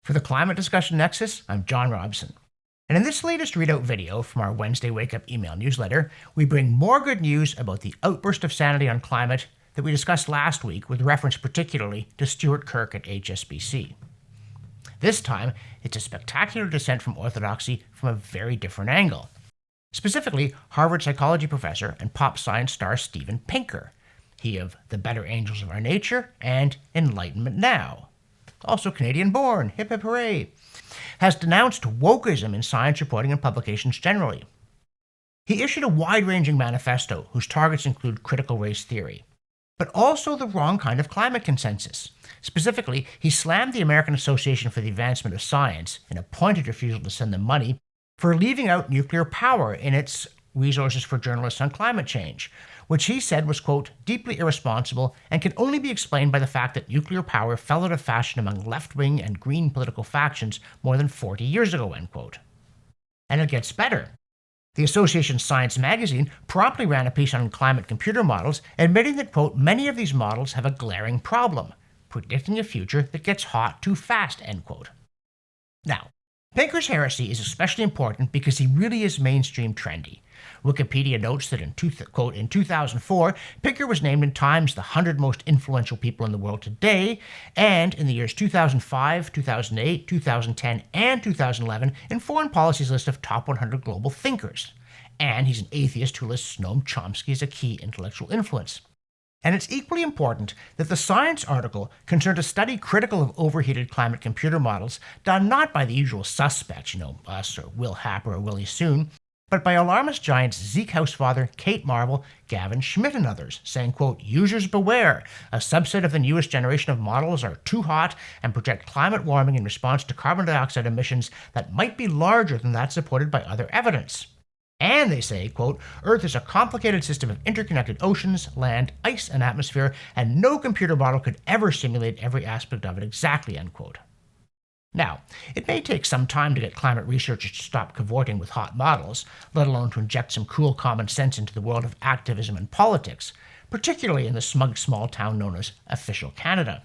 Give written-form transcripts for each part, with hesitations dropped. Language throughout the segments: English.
For the Climate Discussion Nexus, I'm John Robson. And in this latest readout video from our Wednesday Wake Up email newsletter, we bring more good news about the outburst of sanity on climate that we discussed last week with reference particularly to Stuart Kirk at HSBC. This time, it's a spectacular descent from orthodoxy from a very different angle. Specifically, Harvard psychology professor and pop science star Steven Pinker, he of The Better Angels of Our Nature and Enlightenment Now. Also Canadian-born, hip hip hooray, has denounced wokeism in science reporting and publications generally. He issued a wide-ranging manifesto whose targets include critical race theory, but also the wrong kind of climate consensus. Specifically, he slammed the American Association for the Advancement of Science in a pointed refusal to send them money for leaving out nuclear power in its Resources for Journalists on Climate Change, which he said was, quote, deeply irresponsible and can only be explained by the fact that nuclear power fell out of fashion among left-wing and green political factions more than 40 years ago, end quote. And it gets better. The association's Science magazine promptly ran a piece on climate computer models, admitting that, quote, many of these models have a glaring problem, predicting a future that gets hot too fast, end quote. Now, Pinker's heresy is especially important because he really is mainstream trendy. Wikipedia notes that in 2004, Pinker was named in Time's the 100 most influential people in the world today, and in the years 2005, 2008, 2010, and 2011 in Foreign Policy's list of top 100 global thinkers. And he's an atheist who lists Noam Chomsky as a key intellectual influence. And it's equally important that the Science article concerned a study critical of overheated climate computer models done not by the usual suspects, us or Will Happer or Willie Soon, but by alarmist giants Zeke Housefather, Kate Marvel, Gavin Schmidt, and others, saying, quote, users beware, a subset of the newest generation of models are too hot and project climate warming in response to carbon dioxide emissions that might be larger than that supported by other evidence. And they say, quote, Earth is a complicated system of interconnected oceans, land, ice, and atmosphere, and no computer model could ever simulate every aspect of it exactly, end quote. Now, it may take some time to get climate researchers to stop cavorting with hot models, let alone to inject some cool common sense into the world of activism and politics, particularly in the smug small town known as official Canada.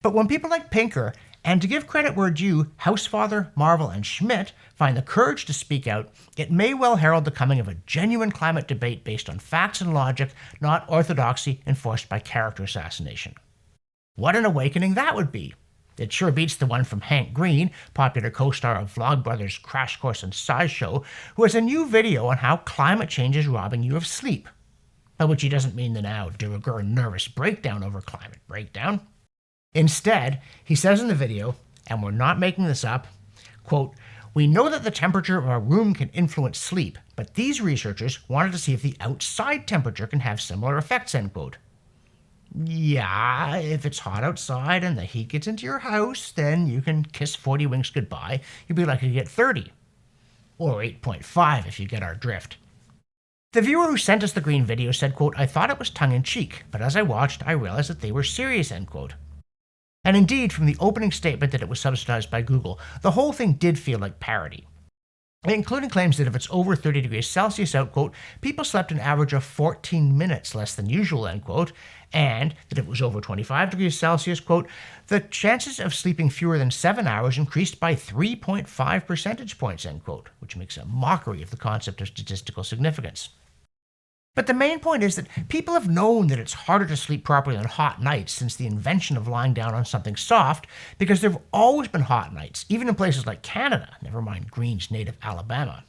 But when people like Pinker, and to give credit where due, Housefather, Marvel, and Schmidt find the courage to speak out, it may well herald the coming of a genuine climate debate based on facts and logic, not orthodoxy enforced by character assassination. What an awakening that would be! It sure beats the one from Hank Green, popular co-star of Vlogbrothers Crash Course in SciShow, who has a new video on how climate change is robbing you of sleep. By which he doesn't mean the now de rigueur nervous breakdown over climate breakdown. Instead, he says in the video, and we're not making this up, quote, we know that the temperature of our room can influence sleep, but these researchers wanted to see if the outside temperature can have similar effects, end quote. Yeah, if it's hot outside and the heat gets into your house, then you can kiss 40 winks goodbye. You'll be likely to get 30. Or 8.5 if you get our drift. The viewer who sent us the green video said, quote, I thought it was tongue-in-cheek, but as I watched, I realized that they were serious, end quote. And indeed, from the opening statement that it was subsidized by Google, the whole thing did feel like parody, including claims that if it's over 30 degrees Celsius out, quote, people slept an average of 14 minutes less than usual, end quote, and that if it was over 25 degrees Celsius, quote, the chances of sleeping fewer than 7 hours increased by 3.5 percentage points, end quote, which makes a mockery of the concept of statistical significance. But the main point is that people have known that it's harder to sleep properly on hot nights since the invention of lying down on something soft, because there have always been hot nights, even in places like Canada, never mind Green's native Alabama.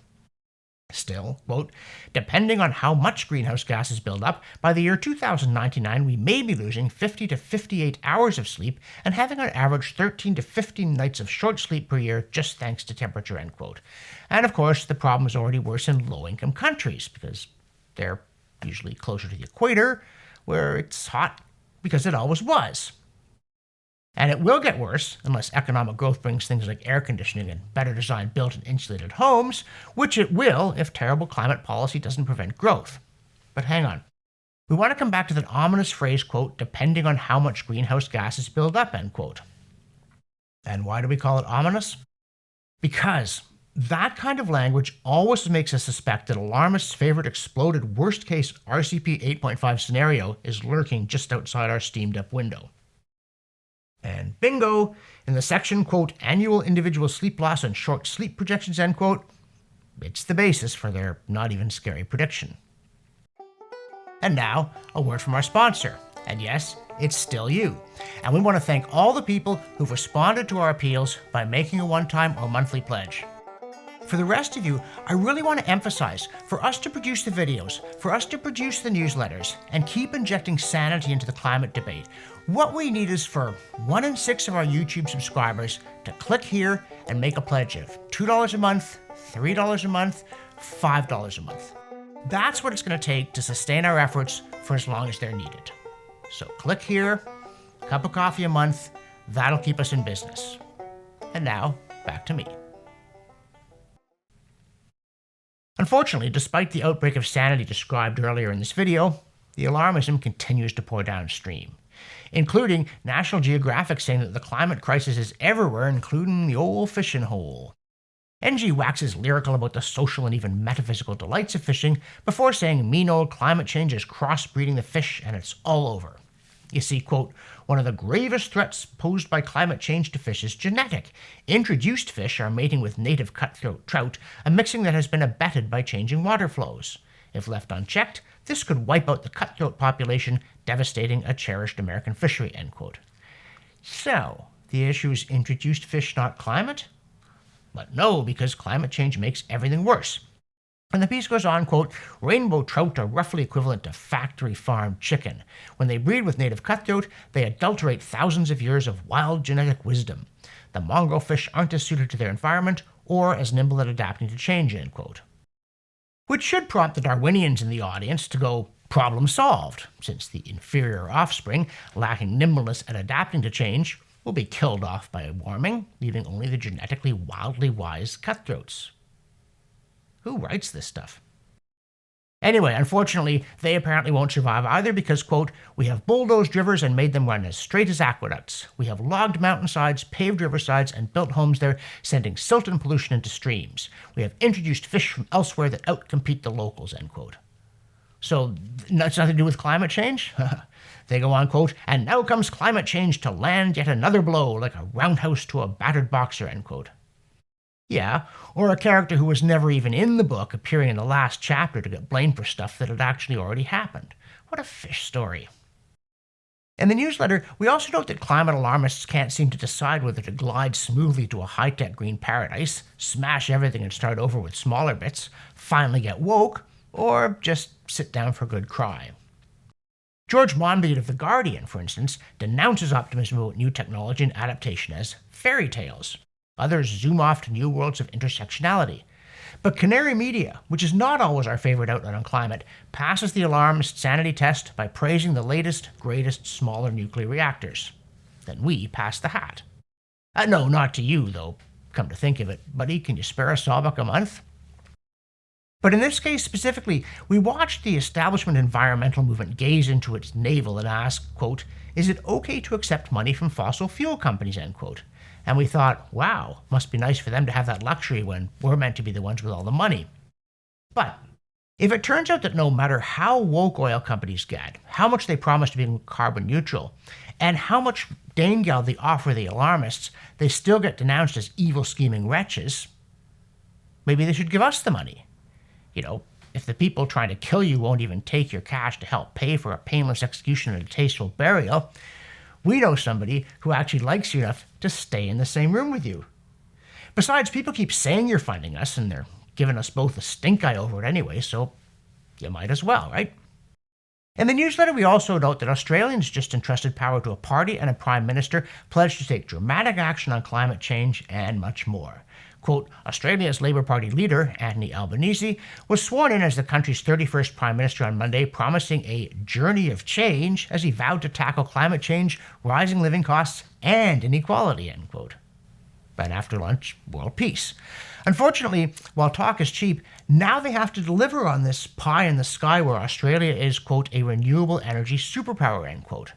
Still, quote, depending on how much greenhouse gases build up, by the year 2099 we may be losing 50 to 58 hours of sleep and having on average 13 to 15 nights of short sleep per year just thanks to temperature, end quote. And of course, the problem is already worse in low-income countries, because they're usually closer to the equator, where it's hot because it always was. And it will get worse unless economic growth brings things like air conditioning and better designed built and insulated homes, which it will if terrible climate policy doesn't prevent growth. But hang on. We want to come back to that ominous phrase, quote, depending on how much greenhouse gases build up, end quote. And why do we call it ominous? Because that kind of language always makes us suspect that alarmists' favorite exploded worst-case RCP 8.5 scenario is lurking just outside our steamed-up window. And bingo, in the section, quote, annual individual sleep loss and short sleep projections, end quote, it's the basis for their not even scary prediction. And now, a word from our sponsor. And yes, it's still you. And we want to thank all the people who've responded to our appeals by making a one-time or monthly pledge. For the rest of you, I really want to emphasize, for us to produce the videos, for us to produce the newsletters, and keep injecting sanity into the climate debate, what we need is for 1 in 6 of our YouTube subscribers to click here and make a pledge of $2 a month, $3 a month, $5 a month. That's what it's going to take to sustain our efforts for as long as they're needed. So click here, cup of coffee a month, that'll keep us in business. And now, back to me. Unfortunately, despite the outbreak of sanity described earlier in this video, the alarmism continues to pour downstream, including National Geographic saying that the climate crisis is everywhere, including the old fishing hole. NG waxes lyrical about the social and even metaphysical delights of fishing before saying mean old climate change is crossbreeding the fish and it's all over. You see, quote, one of the gravest threats posed by climate change to fish is genetic. Introduced fish are mating with native cutthroat trout, a mixing that has been abetted by changing water flows. If left unchecked, this could wipe out the cutthroat population, devastating a cherished American fishery, end quote. So, the issue is introduced fish, not climate? But no, because climate change makes everything worse. And the piece goes on, quote, rainbow trout are roughly equivalent to factory farmed chicken. When they breed with native cutthroat, they adulterate thousands of years of wild genetic wisdom. The mongrel fish aren't as suited to their environment or as nimble at adapting to change, end quote. Which should prompt the Darwinians in the audience to go, problem solved, since the inferior offspring, lacking nimbleness at adapting to change, will be killed off by warming, leaving only the genetically wildly wise cutthroats. Who writes this stuff? Anyway, unfortunately, they apparently won't survive either because, quote, we have bulldozed rivers and made them run as straight as aqueducts. We have logged mountainsides, paved riversides, and built homes there, sending silt and pollution into streams. We have introduced fish from elsewhere that outcompete the locals, end quote. So, that's nothing to do with climate change? They go on, quote, and now comes climate change to land yet another blow, like a roundhouse to a battered boxer, end quote. Yeah, or a character who was never even in the book appearing in the last chapter to get blamed for stuff that had actually already happened. What a fish story. In the newsletter, we also note that climate alarmists can't seem to decide whether to glide smoothly to a high-tech green paradise, smash everything and start over with smaller bits, finally get woke, or just sit down for a good cry. George Monbiot of The Guardian, for instance, denounces optimism about new technology and adaptation as fairy tales. Others zoom off to new worlds of intersectionality. But Canary Media, which is not always our favorite outlet on climate, passes the alarmist sanity test by praising the latest, greatest, smaller nuclear reactors. Then we pass the hat. No, not to you, though. Come to think of it, buddy, can you spare a sawbuck a month? But in this case specifically, we watched the establishment environmental movement gaze into its navel and ask, quote, is it okay to accept money from fossil fuel companies, end quote? And we thought, wow, must be nice for them to have that luxury when we're meant to be the ones with all the money. But if it turns out that no matter how woke oil companies get, how much they promise to be carbon neutral, and how much Danegeld they offer the alarmists, they still get denounced as evil scheming wretches, maybe they should give us the money. You know, if the people trying to kill you won't even take your cash to help pay for a painless execution and a tasteful burial, we know somebody who actually likes you enough to stay in the same room with you. Besides, people keep saying you're funding us, and they're giving us both a stink eye over it anyway, so you might as well, right? In the newsletter, we also note that Australians just entrusted power to a party and a prime minister pledged to take dramatic action on climate change and much more. Quote, Australia's Labour Party leader, Anthony Albanese, was sworn in as the country's 31st Prime Minister on Monday, promising a journey of change as he vowed to tackle climate change, rising living costs, and inequality, end quote. And after lunch, world peace. Unfortunately, while talk is cheap, now they have to deliver on this pie in the sky where Australia is, quote, a renewable energy superpower, end quote.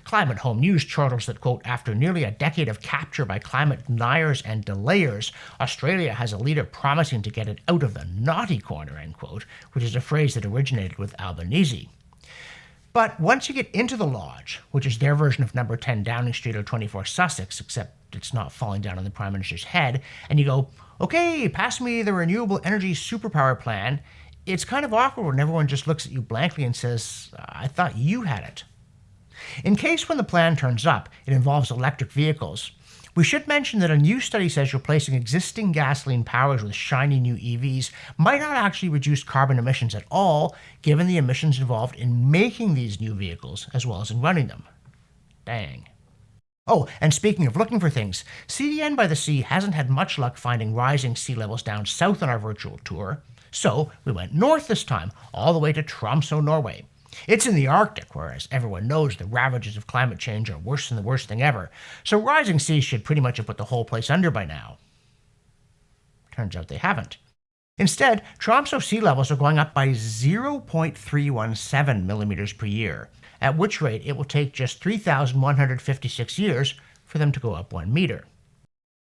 Climate Home News chortles that, quote, after nearly a decade of capture by climate deniers and delayers, Australia has a leader promising to get it out of the naughty corner, end quote, which is a phrase that originated with Albanese. But once you get into the Lodge, which is their version of number 10 Downing Street or 24 Sussex, except it's not falling down on the Prime Minister's head, and you go, okay, pass me the renewable energy superpower plan, it's kind of awkward when everyone just looks at you blankly and says, I thought you had it. In case when the plan turns up, it involves electric vehicles, we should mention that a new study says replacing existing gasoline powers with shiny new EVs might not actually reduce carbon emissions at all, given the emissions involved in making these new vehicles as well as in running them. Dang. Oh, and speaking of looking for things, CDN by the Sea hasn't had much luck finding rising sea levels down south on our virtual tour, so we went north this time, all the way to Tromsø, Norway. It's in the Arctic, where, as everyone knows, the ravages of climate change are worse than the worst thing ever, so rising seas should pretty much have put the whole place under by now. Turns out they haven't. Instead, Tromsø sea levels are going up by 0.317 millimeters per year, at which rate it will take just 3,156 years for them to go up 1 meter.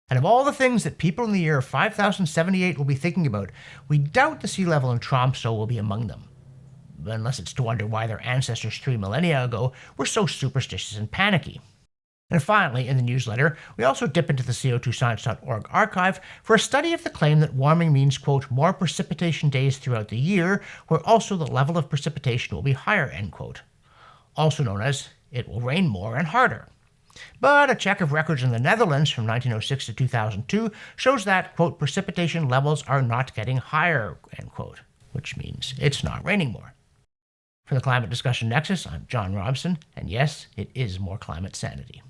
And of all the things that people in the year 5078 will be thinking about, we doubt the sea level in Tromsø will be among them. Unless it's to wonder why their ancestors 3 millennia ago were so superstitious and panicky. And finally, in the newsletter, we also dip into the CO2science.org archive for a study of the claim that warming means, quote, more precipitation days throughout the year, where also the level of precipitation will be higher, end quote. Also known as, it will rain more and harder. But a check of records in the Netherlands from 1906 to 2002 shows that, quote, precipitation levels are not getting higher, end quote, which means it's not raining more. For the Climate Discussion Nexus, I'm John Robson, and yes, it is more climate sanity.